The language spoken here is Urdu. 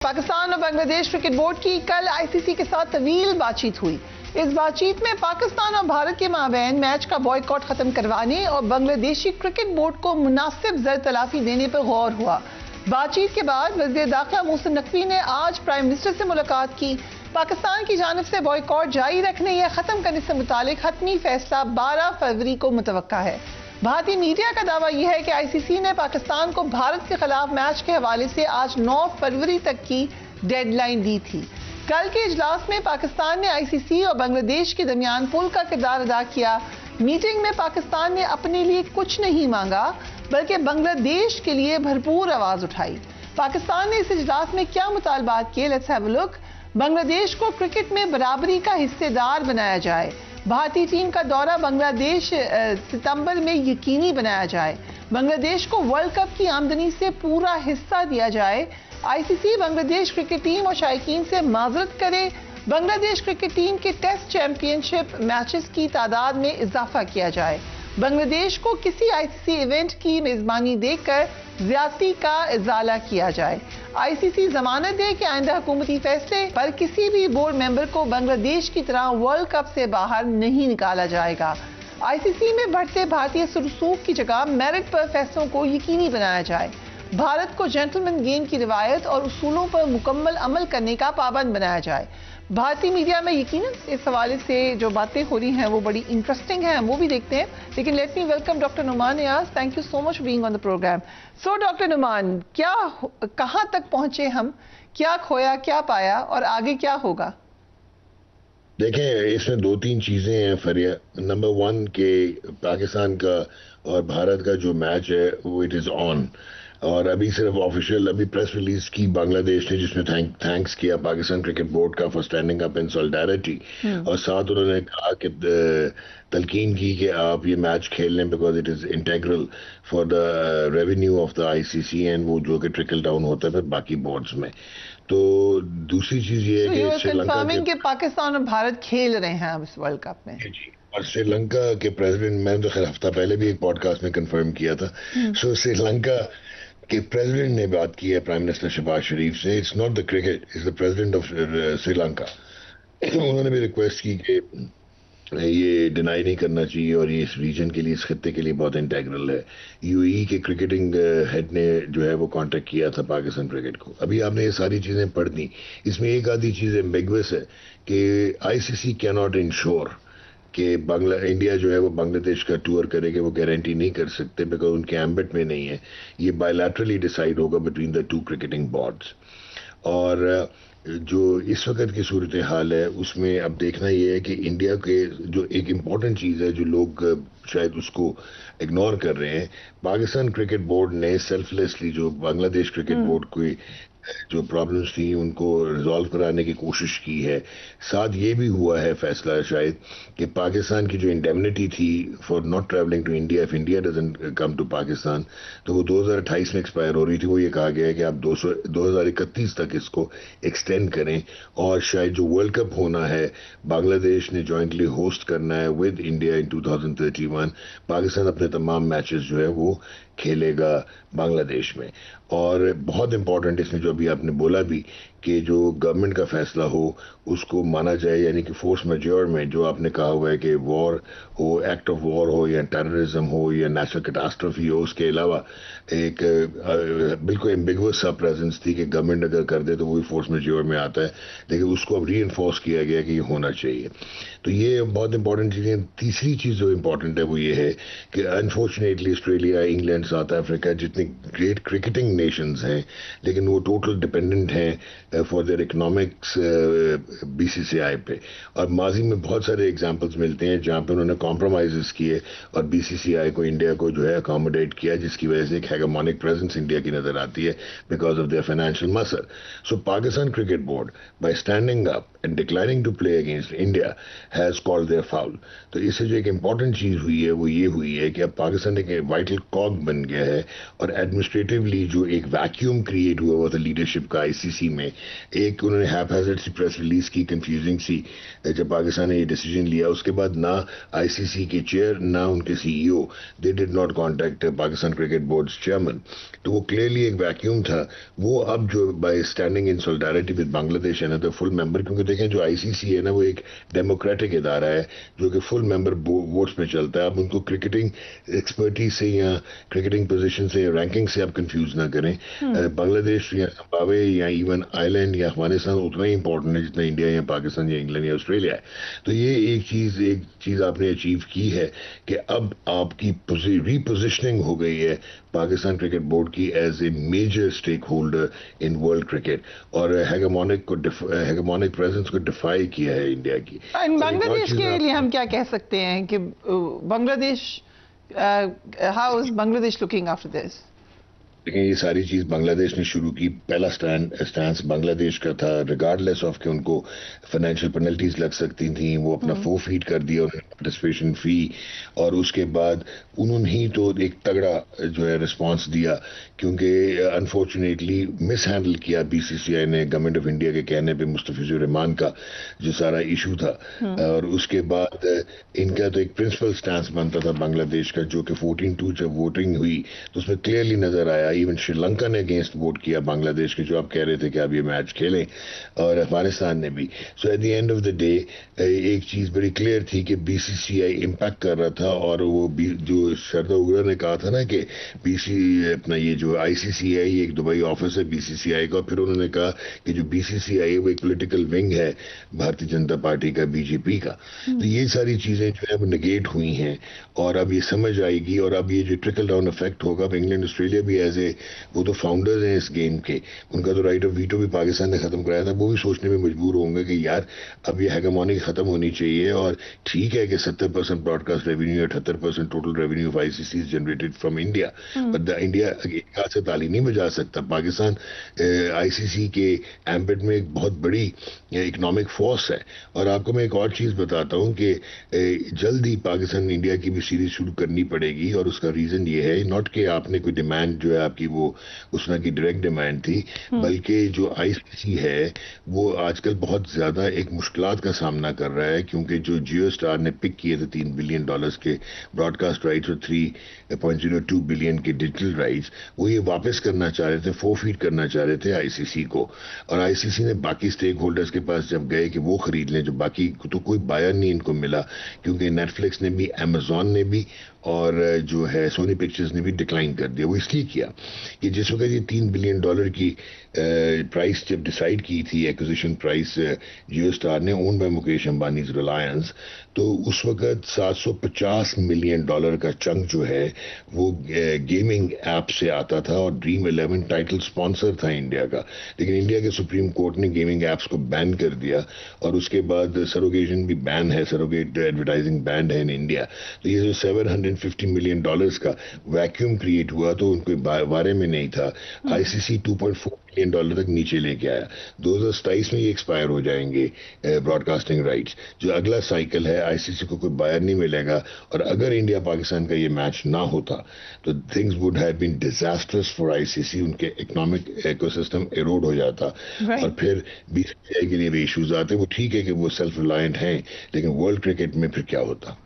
پاکستان اور بنگلہ دیش کرکٹ بورڈ کی کل آئی سی سی کے ساتھ طویل بات چیت ہوئی. اس بات چیت میں پاکستان اور بھارت کے مابین میچ کا بوائیکاٹ ختم کروانے اور بنگلہ دیشی کرکٹ بورڈ کو مناسب زر تلافی دینے پر غور ہوا. بات چیت کے بعد وزیر داخلہ محسن نقوی نے آج پرائم منسٹر سے ملاقات کی. پاکستان کی جانب سے بوائیکاٹ جاری رکھنے یا ختم کرنے سے متعلق حتمی فیصلہ 12 فروری کو متوقع ہے. بھارتی میڈیا کا دعویٰ یہ ہے کہ آئی سی سی نے پاکستان کو بھارت کے خلاف میچ کے حوالے سے آج 9 فروری تک کی ڈیڈ لائن دی تھی. کل کے اجلاس میں پاکستان نے آئی سی سی اور بنگلہ دیش کے درمیان پل کا کردار ادا کیا. میٹنگ میں پاکستان نے اپنے لیے کچھ نہیں مانگا بلکہ بنگلہ دیش کے لیے بھرپور آواز اٹھائی. پاکستان نے اس اجلاس میں کیا مطالبات کیے؟ لیٹس ہیو اے لک. بنگلہ دیش کو کرکٹ میں برابری کا حصے دار بنایا جائے. بھارتی ٹیم کا دورہ بنگلہ دیش ستمبر میں یقینی بنایا جائے. بنگلہ دیش کو ورلڈ کپ کی آمدنی سے پورا حصہ دیا جائے. آئی سی سی بنگلہ دیش کرکٹ ٹیم اور شائقین سے معذرت کرے. بنگلہ دیش کرکٹ ٹیم کے ٹیسٹ چیمپئن شپ میچز کی تعداد میں اضافہ کیا جائے. بنگلہ دیش کو کسی آئی سی سی ایونٹ کی میزبانی دے کر زیادتی کا ازالہ کیا جائے. آئی سی سی ضمانت دے کہ آئندہ حکومتی فیصلے پر کسی بھی بورڈ ممبر کو بنگلہ دیش کی طرح ورلڈ کپ سے باہر نہیں نکالا جائے گا. آئی سی سی میں بڑھتے بھارتی رسوخ کی جگہ میرٹ پر فیصلوں کو یقینی بنایا جائے. بھارت کو جینٹلمین گیم کی روایت اور اصولوں پر مکمل عمل کرنے کا پابند بنایا جائے. بھارتی میڈیا میں یقیناً اس حوالے سے جو باتیں ہو رہی ہیں وہ بڑی انٹرسٹنگ ہیں, ہم وہ بھی دیکھتے ہیں. لیکن let me welcome doctor Nauman Niaz. Thank you so much being on the program. So doctor Nauman, کہاں تک پہنچے ہم, کیا کھویا, کیا پایا اور آگے کیا ہوگا؟ دیکھیں, اس میں 2-3 چیزیں ہیں فریہ. نمبر 1 کہ پاکستان کا اور بھارت کا جو میچ ہے وہ اٹ از آن, اور ابھی صرف آفیشیل ابھی پریس ریلیز کی بنگلہ دیش نے جس میں تھینکس کیا پاکستان کرکٹ بورڈ کا فار اسٹینڈنگ اپ ان سولیڈیرٹی, اور ساتھ انہوں نے کہا کہ تلقین کی کہ آپ یہ میچ کھیل لیں because it is integral for the revenue of the I C C and وہ جو کہ ٹرکل ڈاؤن ہوتا ہے پھر باقی بورڈز میں. تو دوسری چیز یہ ہے کہ سری لنکا کے پاکستان اور بھارت کھیل رہے ہیں اب اس ورلڈ کپ میں. اور سری لنکا کے پریزیڈنٹ, میں نے تو خیر ہفتہ پہلے بھی ایک پوڈ کاسٹ میں کنفرم کیا تھا. سو سری لنکا کہ پریزیڈنٹ نے بات کی ہے پرائم منسٹر شہباز شریف سے. It's not the cricket, it's the president of Sri Lanka. انہوں نے بھی ریکویسٹ کی کہ یہ ڈینائی نہیں کرنا چاہیے اور یہ اس ریجن کے لیے, اس خطے کے لیے بہت انٹیگرل ہے. یو ای کے کرکٹنگ ہیڈ نے جو ہے وہ کانٹیکٹ کیا تھا پاکستان کرکٹ کو. ابھی آپ نے یہ ساری چیزیں پڑھ دی. اس میں ایک آدھی چیز ایمبیگوس ہے کہ آئی سی سی کی ناٹ انشور کہ انڈیا جو ہے وہ بنگلہ دیش کا ٹور کرے گا, وہ گارنٹی نہیں کر سکتے بیکاز ان کے ایمبٹ میں نہیں ہے. یہ بائیلیٹرلی ڈیسائیڈ ہوگا بٹوین دا 2 کرکٹنگ بورڈز. اور جو اس وقت کی صورتحال ہے اس میں اب دیکھنا یہ ہے کہ انڈیا کے جو ایک امپورٹنٹ چیز ہے جو لوگ شاید اس کو اگنور کر رہے ہیں, پاکستان کرکٹ بورڈ نے سیلف لیسلی جو بنگلہ دیش کرکٹ بورڈ کو جو پرابلمس تھیں ان کو ریزالو کرانے کی کوشش کی ہے. ساتھ یہ بھی ہوا ہے فیصلہ شاید کہ پاکستان کی جو انڈیمنٹی تھی for not travelling to India if India doesn't come to Pakistan, تو وہ 2028 میں ایکسپائر ہو رہی تھی. وہ یہ کہا گیا ہے کہ آپ 2031 تک اس کو ایکسٹینڈ کریں, اور شاید جو ورلڈ کپ ہونا ہے بنگلہ دیش نے جوائنٹلی ہوسٹ کرنا ہے ود انڈیا ان 2031. پاکستان اپنے تمام میچز جو ہے وہ کھیلے گا بنگلہ دیش میں. اور بہت امپورٹنٹ اس میں جو ابھی آپ نے بولا بھی کہ جو گورنمنٹ کا فیصلہ ہو اس کو مانا جائے, یعنی کہ فورس میجور میں جو آپ نے کہا ہوا ہے کہ وار ہو, ایکٹ آف وار ہو یا ٹیررزم ہو یا نیچرل کیٹاسٹرفی ہو, اس کے علاوہ ایک بالکل ایمبیگوس سا پریزنس تھی کہ گورنمنٹ اگر کر دے تو وہی فورس میجور میں آتا ہے, لیکن اس کو اب ری انفورس کیا گیا کہ یہ ہونا چاہیے. تو یہ بہت امپورٹنٹ چیزیں. تیسری چیز جو امپورٹنٹ ہے وہ یہ ہے کہ unfortunately Australia, England, South Africa جتنے گریٹ کرکٹنگ نیشنز ہیں لیکن وہ ٹوٹل ڈپینڈنٹ ہیں for their economics B C C I پہ. اور ماضی میں بہت سارے ایگزامپلس ملتے ہیں جہاں پہ انہوں نے کمپرومائزز کیے اور بی سی سی آئی کو انڈیا کو جو ہے اکاموڈیٹ کیا, جس کی وجہ سے ایک ہیگمونک پریزنس انڈیا کی نظر آتی ہے because of their financial muscle. So Pakistan cricket board by standing up and declining to play against India has called their foul. تو اس سے جو ایک امپورٹنٹ چیز ہوئی ہے وہ یہ ہوئی ہے کہ اب پاکستان ایک وائٹل کاگ بن گیا ہے اور ایڈمنسٹریٹولی جو ایک ویکیوم کریٹ ہوا تھا لیڈرشپ کا ICC میں. ایک انہوں نے ہیپ ہیزرڈ سی پریس ریلیز کی, کنفیوزنگ سی, جب پاکستان نے یہ ڈیسیجن لیا. اس کے بعد نہ ICC کے چیئر نہ ان کے CEO they did not contact Pakistan cricket board chairman. تو وہ کلیئرلی ایک ویکیوم تھا. وہ اب جو بائی اسٹینڈنگ ان سولیڈارٹی ود بنگلہ دیش ہے نا تو فل ممبر, کیونکہ دیکھیں جو ICC ہے نا وہ ایک ڈیموکریٹک ادارہ ہے جو کہ فل ممبر ووٹس میں چلتا ہے. اب ان کو کرکٹنگ ایکسپرٹیز سے یا کرکٹنگ پوزیشن سے یا رینکنگ سے آپ کنفیوز نہ کریں. بنگلہ دیش یا زمبابوے یا ایون آئی لینڈ یا افغانستان اتنا ہی امپورٹنٹ ہے جتنا انڈیا یا پاکستان یا انگلینڈ یا آسٹریلیا ہے. تو یہ ایک چیز آپ نے اچیو کی ہے کہ اب آپ کی ریپوزیشننگ ہو گئی ہے پاکستان کرکٹ بورڈ کی as a major stakeholder in world cricket, اور ہیگمونک پریزنس کو ڈیفائی کیا ہے انڈیا کی. بنگلہ دیش کے لیے ہم کیا کہہ سکتے ہیں کہ بنگلہ دیش, ہاؤ از بنگلہ دیش لوکنگ آفٹر دس؟ لیکن یہ ساری چیز بنگلہ دیش نے شروع کی. پہلا اسٹانس بنگلہ دیش کا تھا ریگارڈ لیس آف کہ ان کو فائنینشیل پینلٹیز لگ سکتی تھیں, وہ اپنا فورفیٹ کر دیا پارٹیسپیشن فی, اور اس کے بعد انہوں نے ہی تو ایک تگڑا جو ہے رسپانس دیا, کیونکہ انفارچونیٹلی مس ہینڈل کیا BCCI نے گورنمنٹ آف انڈیا کے کہنے پہ مستفیض الرحمان کا جو سارا ایشو تھا. اور اس کے بعد ان کا تو ایک پرنسپل اسٹانس بنتا تھا بنگلہ دیش کا, جو کہ 14-2 جب ووٹنگ ہوئی تو اس میں کلیئرلی نظر آیا. ایون شری لنکا نے اگینسٹ ووٹ کیا بنگلہ دیش کے, جو آپ کہہ رہے تھے کہ آپ یہ میچ کھیلیں, اور افغانستان نے بھی. So at the end of the day ایک چیز بڑی کلیئر تھی کہ BCCI امپیکٹ کر رہا تھا, اور وہ جو شردا اگرا نے کہا تھا نا کہ اپنا یہ جو ICC ہے یہ ایک دبئی آفس ہے BCCI کا, پھر انہوں نے کہا کہ جو BCCI ہے وہ ایک پولیٹیکل ونگ ہے بھارتی جنتا پارٹی کا, BJP کا. تو یہ ساری چیزیں جو ہے وہ نگیٹ ہوئی ہیں, اور اب یہ سمجھ آئے گی, اور اب یہ جو ٹرکل ڈاؤن افیکٹ ہوگا. اب انگلینڈ آسٹریلیا بھی ایز اے, وہ تو فاؤنڈرز ہیں اس گیم کے, ان کا تو رائٹ آف ویٹو بھی پاکستان نے ختم کرایا تھا. وہ بھی سوچنے میں مجبور ہوں گے کہ یار اب یہ ہیگمونی ختم ہونی چاہیے, اور ٹھیک ہے کہ 70% broadcast revenue, 78% total revenue of ICC is generated from India, but India ایک ہاتھ سے تالی نہیں بجا سکتا. پاکستان ICC کے ایمبٹ میں ایک بہت بڑی اکنامک فورس ہے. اور آپ کو میں ایک اور چیز بتاتا ہوں کہ جلد ہی پاکستان انڈیا کی بھی سیریز شروع کرنی پڑے گی, اور اس کا ریزن یہ ہے ناٹ کہ آپ نے کوئی ڈیمانڈ جو ہے آپ کی وہ اس طرح کی ڈائریکٹ ڈیمانڈ تھی, بلکہ جو ICC ہے وہ آج کل بہت زیادہ ایک مشکلات کا سامنا کر رہا ہے, کیونکہ جو جیو اسٹار نے پک کیے تھے $3 بلین کے براڈ کاسٹ رائٹس اور 3.02 بلین کے ڈیجیٹل رائٹس, وہ یہ واپس کرنا چاہ رہے تھے, فورفیٹ کرنا چاہ رہے تھے ICC کو. اور ICC نے باقی اسٹیک ہولڈرز کے پاس جب گئے کہ وہ خرید لیں, جو باقی تو کوئی بائر نہیں ان کو ملا, کیونکہ نیٹفلکس نے بھی, Amazon نے بھی, اور جو ہے سونی پکچرز نے بھی ڈکلائن کر دیا. وہ اس لیے کیا کہ جس وقت یہ $3 بلین کی پرائس جب ڈیسائیڈ کی تھی, ایکوزیشن پرائس جیو اسٹار نے, اون بائی مکیش امبانیز ریلائنس, تو اس وقت $750 ملین کا چنک جو ہے وہ گیمنگ ایپ سے آتا تھا, اور Dream 11 ٹائٹل سپانسر تھا انڈیا کا. لیکن انڈیا کے سپریم کورٹ نے گیمنگ ایپس کو بین کر دیا, اور اس کے بعد سروگیشن بھی بین ہے, سروگیٹ ایڈورٹائزنگ بینڈ ہے ان انڈیا. تو یہ جو $750 ملین کا ویکیوم کریٹ ہوا تو ان کے بارے میں نہیں تھا. ICC $2.4 ملین تک نیچے لے کے آیا. 2027 میں یہ ایکسپائر ہو جائیں گے براڈ کاسٹنگ رائٹس. جو اگلا سائیکل ہے ICC کو کوئی بائر نہیں ملے گا, اور اگر انڈیا پاکستان کا یہ میچ نہ ہوتا تو things would have been disastrous for ICC. ان کے اکنامک ایکو سسٹم ایروڈ ہو جاتا, اور پھر BCCI کے لیے بھی ایشوز آتے. وہ ٹھیک ہے کہ وہ سیلف ریلائنٹ ہیں, لیکن ورلڈ کرکٹ میں پھر کیا ہوتا.